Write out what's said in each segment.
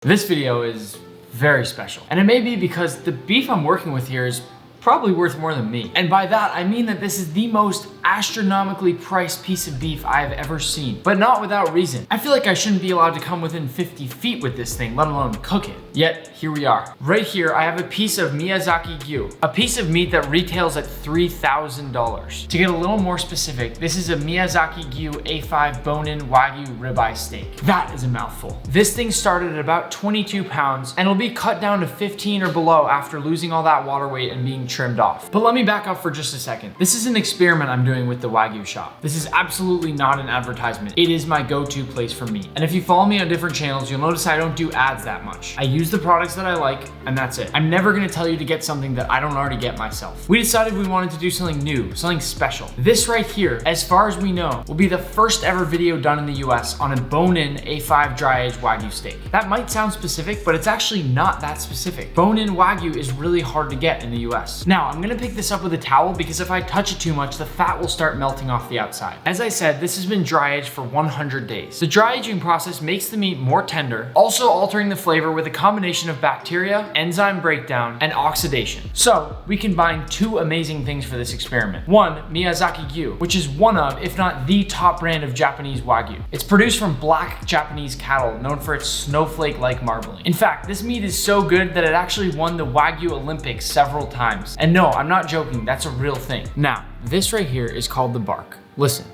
This video is very special, and it may be because the beef I'm working with here is probably worth more than me. And by that, I mean that this is the most astronomically priced piece of beef I have ever seen, but not without reason. I feel like I shouldn't be allowed to come within 50 feet with this thing, let alone cook it. Yet, here we are. Right here, I have a piece of Miyazaki Wagyu, a piece of meat that retails at $3,000. To get a little more specific, this is a Miyazaki Wagyu A5 bone-in Wagyu ribeye steak. That is a mouthful. This thing started at about 22 pounds, and it'll be cut down to 15 or below after losing all that water weight and being trimmed off. But let me back up for just a second. This is an experiment I'm doing with the Wagyu shop. This is absolutely not an advertisement. It is my go-to place for meat. And if you follow me on different channels, you'll notice I don't do ads that much. I use the products that I like, and that's it. I'm never gonna tell you to get something that I don't already get myself. We decided we wanted to do something new, something special. This right here, as far as we know, will be the first ever video done in the US on a bone-in A5 dry-aged Wagyu steak. That might sound specific, but it's actually not that specific. Bone-in Wagyu is really hard to get in the US. Now, I'm gonna pick this up with a towel because if I touch it too much, the fat will start melting off the outside. As I said, this has been dry aged for 100 days. The dry aging process makes the meat more tender, also altering the flavor with a combination of bacteria, enzyme breakdown, and oxidation. So, we combine two amazing things for this experiment. One, Miyazaki Wagyu, which is one of, if not the top brand of Japanese Wagyu. It's produced from black Japanese cattle, known for its snowflake-like marbling. In fact, this meat is so good that it actually won the Wagyu Olympics several times. And no, I'm not joking, that's a real thing. Now, this right here is called the bark. Listen.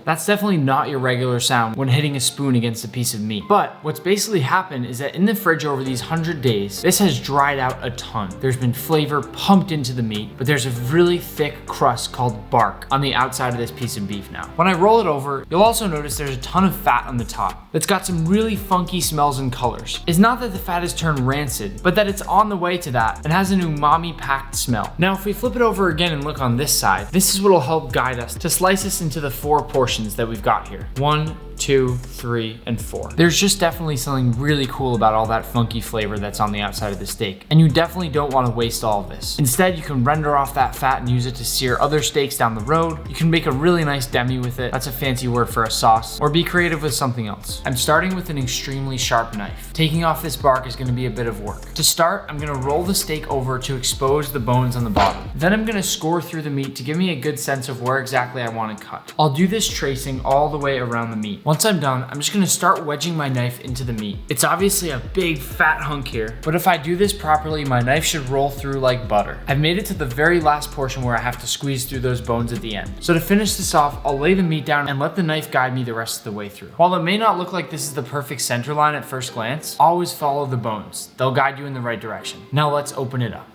That's definitely not your regular sound when hitting a spoon against a piece of meat. But what's basically happened is that in the fridge over these 100 days, this has dried out a ton. There's been flavor pumped into the meat, but there's a really thick crust called bark on the outside of this piece of beef now. When I roll it over, you'll also notice there's a ton of fat on the top that's got some really funky smells and colors. It's not that the fat has turned rancid, but that it's on the way to that and has an umami-packed smell. Now, if we flip it over again and look on this side, this is what'll help guide us to slice this into the 4 portions that we've got here. 1, 2, 3, and 4. There's just definitely something really cool about all that funky flavor that's on the outside of the steak, and you definitely don't want to waste all of this. Instead, you can render off that fat and use it to sear other steaks down the road. You can make a really nice demi with it. That's a fancy word for a sauce, or be creative with something else. I'm starting with an extremely sharp knife. Taking off this bark is going to be a bit of work. To start, I'm going to roll the steak over to expose the bones on the bottom. Then I'm going to score through the meat to give me a good sense of where exactly I want to cut. I'll do this tracing all the way around the meat. Once I'm done, I'm just gonna start wedging my knife into the meat. It's obviously a big fat hunk here, but if I do this properly, my knife should roll through like butter. I've made it to the very last portion where I have to squeeze through those bones at the end. So to finish this off, I'll lay the meat down and let the knife guide me the rest of the way through. While it may not look like this is the perfect center line at first glance, always follow the bones. They'll guide you in the right direction. Now let's open it up.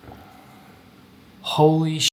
Holy shit.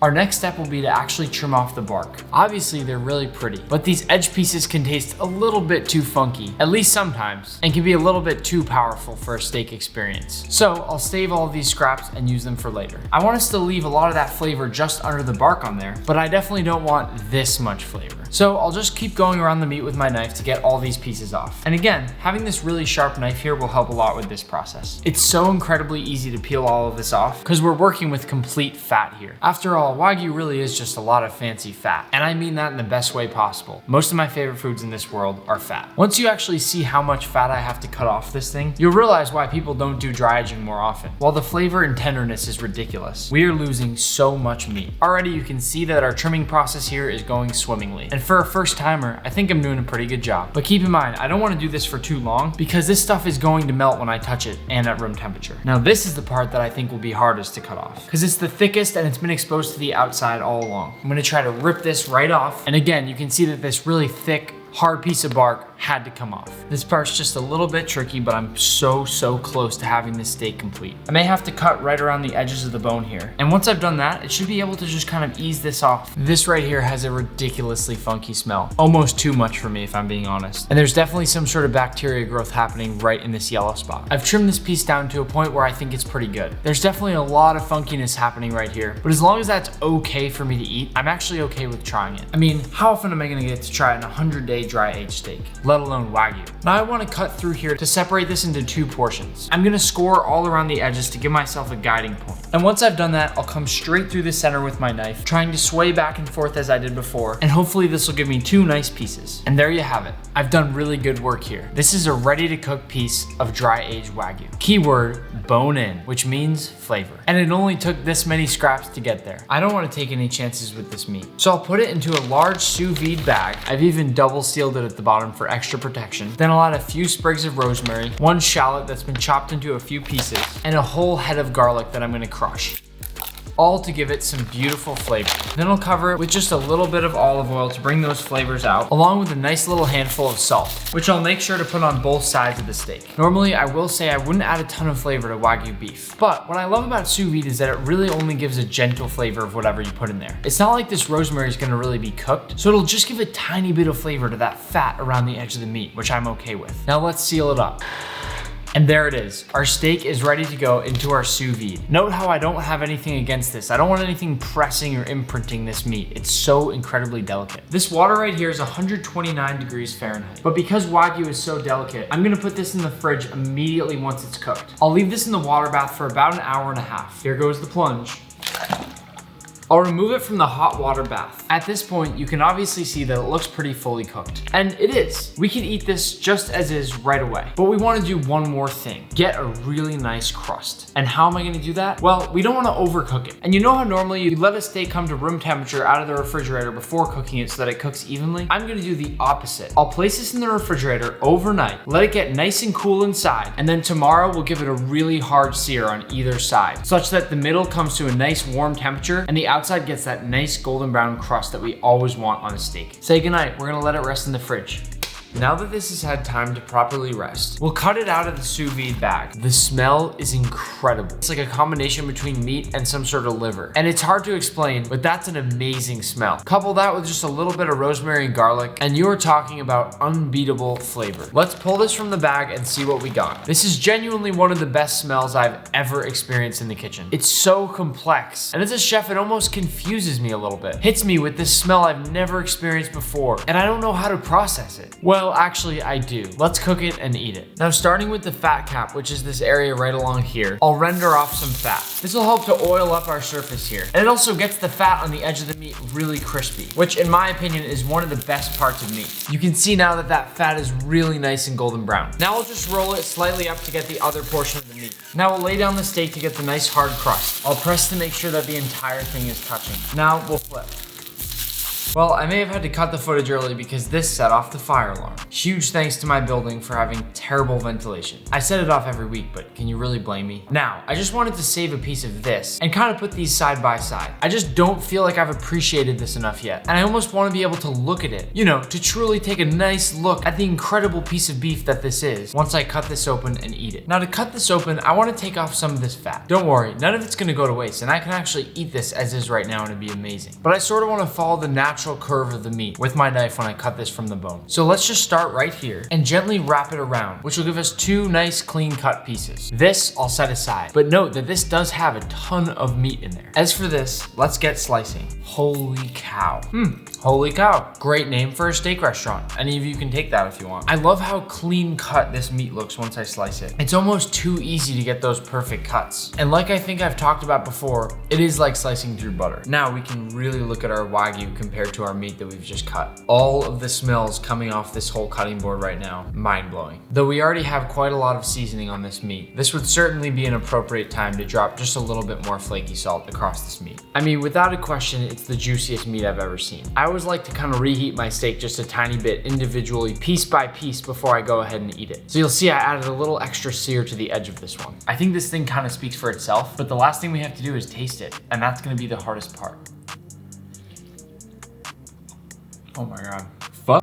Our next step will be to actually trim off the bark. Obviously, they're really pretty, but these edge pieces can taste a little bit too funky, at least sometimes, and can be a little bit too powerful for a steak experience. So I'll save all of these scraps and use them for later. I want us to leave a lot of that flavor just under the bark on there, but I definitely don't want this much flavor. So I'll just keep going around the meat with my knife to get all these pieces off. And again, having this really sharp knife here will help a lot with this process. It's so incredibly easy to peel all of this off because we're working with complete fat here. After all, Wagyu really is just a lot of fancy fat. And I mean that in the best way possible. Most of my favorite foods in this world are fat. Once you actually see how much fat I have to cut off this thing, you'll realize why people don't do dry aging more often. While the flavor and tenderness is ridiculous, we are losing so much meat. Already you can see that our trimming process here is going swimmingly. And for a first timer, I think I'm doing a pretty good job. But keep in mind, I don't want to do this for too long because this stuff is going to melt when I touch it and at room temperature. Now this is the part that I think will be hardest to cut off because it's the thickest and it's been exposed to the outside all along. I'm gonna try to rip this right off. And again, you can see that this really thick, hard piece of bark had to come off. This part's just a little bit tricky, but I'm so close to having this steak complete. I may have to cut right around the edges of the bone here. And once I've done that, it should be able to just kind of ease this off. This right here has a ridiculously funky smell. Almost too much for me, if I'm being honest. And there's definitely some sort of bacteria growth happening right in this yellow spot. I've trimmed this piece down to a point where I think it's pretty good. There's definitely a lot of funkiness happening right here, but as long as that's okay for me to eat, I'm actually okay with trying it. I mean, how often am I gonna get to try it in 100 days? day dry aged steak, let alone Wagyu. Now I want to cut through here to separate this into 2 portions. I'm gonna score all around the edges to give myself a guiding point. And once I've done that, I'll come straight through the center with my knife, trying to sway back and forth as I did before, and hopefully this will give me 2 nice pieces. And there you have it. I've done really good work here. This is a ready to cook piece of dry aged Wagyu. Keyword, bone in, which means flavor. And it only took this many scraps to get there. I don't want to take any chances with this meat. So I'll put it into a large sous vide bag. I've even double sealed it at the bottom for extra protection. Then I'll add a few sprigs of rosemary, 1 shallot that's been chopped into a few pieces, and a whole head of garlic that I'm gonna crush, all to give it some beautiful flavor. Then I'll cover it with just a little bit of olive oil to bring those flavors out, along with a nice little handful of salt, which I'll make sure to put on both sides of the steak. Normally, I will say I wouldn't add a ton of flavor to Wagyu beef, but what I love about sous vide is that it really only gives a gentle flavor of whatever you put in there. It's not like this rosemary is gonna really be cooked, so it'll just give a tiny bit of flavor to that fat around the edge of the meat, which I'm okay with. Now let's seal it up. And there it is. Our steak is ready to go into our sous vide. Note how I don't have anything against this. I don't want anything pressing or imprinting this meat. It's so incredibly delicate. This water right here is 129 degrees Fahrenheit. But because Wagyu is so delicate, I'm gonna put this in the fridge immediately once it's cooked. I'll leave this in the water bath for about an hour and a half. Here goes the plunge. I'll remove it from the hot water bath. At this point, you can obviously see that it looks pretty fully cooked. And it is. We can eat this just as is right away. But we wanna do one more thing. Get a really nice crust. And how am I gonna do that? Well, we don't wanna overcook it. And you know how normally you let a steak come to room temperature out of the refrigerator before cooking it so that it cooks evenly? I'm gonna do the opposite. I'll place this in the refrigerator overnight, let it get nice and cool inside, and then tomorrow we'll give it a really hard sear on either side, such that the middle comes to a nice warm temperature and the outside gets that nice golden brown crust that we always want on a steak. Say goodnight, we're gonna let it rest in the fridge. Now that this has had time to properly rest, we'll cut it out of the sous vide bag. The smell is incredible. It's like a combination between meat and some sort of liver. And it's hard to explain, but that's an amazing smell. Couple that with just a little bit of rosemary and garlic, and you're talking about unbeatable flavor. Let's pull this from the bag and see what we got. This is genuinely one of the best smells I've ever experienced in the kitchen. It's so complex, and as a chef, it almost confuses me a little bit. Hits me with this smell I've never experienced before, and I don't know how to process it. Well, actually I do. Let's cook it and eat it. Now starting with the fat cap, which is this area right along here, I'll render off some fat. This will help to oil up our surface here. And it also gets the fat on the edge of the meat really crispy, which in my opinion is one of the best parts of meat. You can see now that that fat is really nice and golden brown. Now I'll just roll it slightly up to get the other portion of the meat. Now we'll lay down the steak to get the nice hard crust. I'll press to make sure that the entire thing is touching. Now we'll flip. Well, I may have had to cut the footage early because this set off the fire alarm. Huge thanks to my building for having terrible ventilation. I set it off every week, but can you really blame me? Now, I just wanted to save a piece of this and kind of put these side by side. I just don't feel like I've appreciated this enough yet. And I almost want to be able to look at it, you know, to truly take a nice look at the incredible piece of beef that this is once I cut this open and eat it. Now to cut this open, I want to take off some of this fat. Don't worry, none of it's going to go to waste, and I can actually eat this as is right now and it'd be amazing. But I sort of want to follow the natural curve of the meat with my knife when I cut this from the bone. So let's just start right here and gently wrap it around, which will give us 2 nice clean cut pieces. This I'll set aside, but note that this does have a ton of meat in there. As for this, let's get slicing. Holy cow. Holy cow. Great name for a steak restaurant. Any of you can take that if you want. I love how clean cut this meat looks once I slice it. It's almost too easy to get those perfect cuts. And like I think I've talked about before, it is like slicing through butter. Now we can really look at our Wagyu compared to our meat that we've just cut. All of the smells coming off this whole cutting board right now, mind blowing. Though we already have quite a lot of seasoning on this meat, this would certainly be an appropriate time to drop just a little bit more flaky salt across this meat. I mean, without a question, it's the juiciest meat I've ever seen. I always like to kind of reheat my steak just a tiny bit individually, piece by piece, before I go ahead and eat it. So you'll see I added a little extra sear to the edge of this one. I think this thing kind of speaks for itself, but the last thing we have to do is taste it, and that's gonna be the hardest part. Oh my God. Fuck.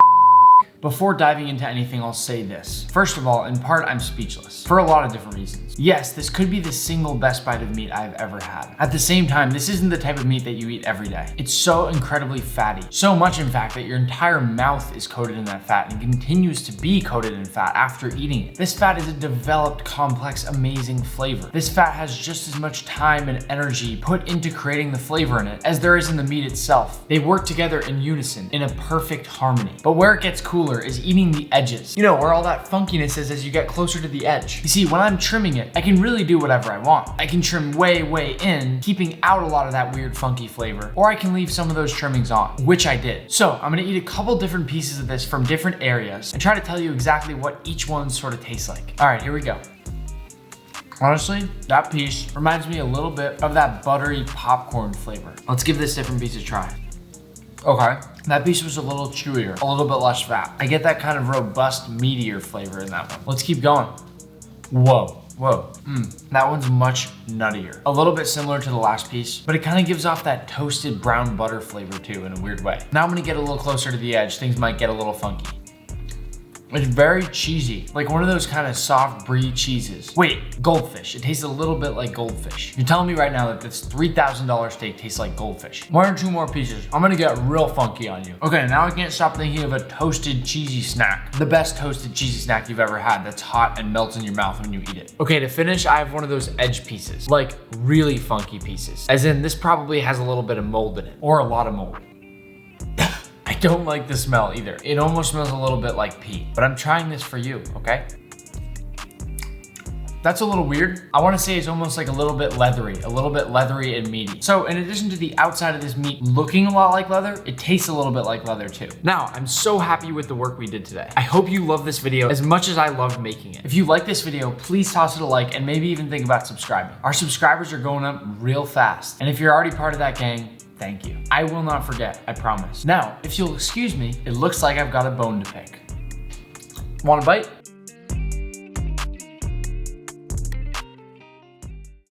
Before diving into anything, I'll say this. First of all, in part, I'm speechless for a lot of different reasons. Yes, this could be the single best bite of meat I've ever had. At the same time, this isn't the type of meat that you eat every day. It's so incredibly fatty. So much, in fact, that your entire mouth is coated in that fat and continues to be coated in fat after eating it. This fat is a developed, complex, amazing flavor. This fat has just as much time and energy put into creating the flavor in it as there is in the meat itself. They work together in unison, in a perfect harmony. But where it gets cool ruler is eating the edges. You know, where all that funkiness is as you get closer to the edge. You see, when I'm trimming it, I can really do whatever I want. I can trim way in, keeping out a lot of that weird funky flavor, or I can leave some of those trimmings on, which I did. So I'm gonna eat a couple different pieces of this from different areas and try to tell you exactly what each one sort of tastes like. All right, here we go. Honestly, that piece reminds me a little bit of that buttery popcorn flavor. Let's give this different piece a try. Okay, that piece was a little chewier, a little bit less fat. I get that kind of robust, meatier flavor in that one. Let's keep going. Whoa. That one's much nuttier. A little bit similar to the last piece, but it kind of gives off that toasted brown butter flavor too in a weird way. Now I'm gonna get a little closer to the edge. Things might get a little funky. It's very cheesy, like one of those kind of soft brie cheeses. Wait, goldfish. It tastes a little bit like goldfish. You're telling me right now that this $3,000 steak tastes like goldfish. 1 or 2 more pieces. I'm gonna get real funky on you. Okay, now I can't stop thinking of a toasted cheesy snack. The best toasted cheesy snack you've ever had that's hot and melts in your mouth when you eat it. Okay, to finish, I have one of those edge pieces, like really funky pieces. As in, this probably has a little bit of mold in it, or a lot of mold. I don't like the smell either. It almost smells a little bit like pee, but I'm trying this for you, okay? That's a little weird. I wanna say it's almost like a little bit leathery and meaty. So in addition to the outside of this meat looking a lot like leather, it tastes a little bit like leather too. Now, I'm so happy with the work we did today. I hope you love this video as much as I loved making it. If you like this video, please toss it a like and maybe even think about subscribing. Our subscribers are going up real fast. And if you're already part of that gang, thank you. I will not forget, I promise. Now, if you'll excuse me, it looks like I've got a bone to pick. Want a bite?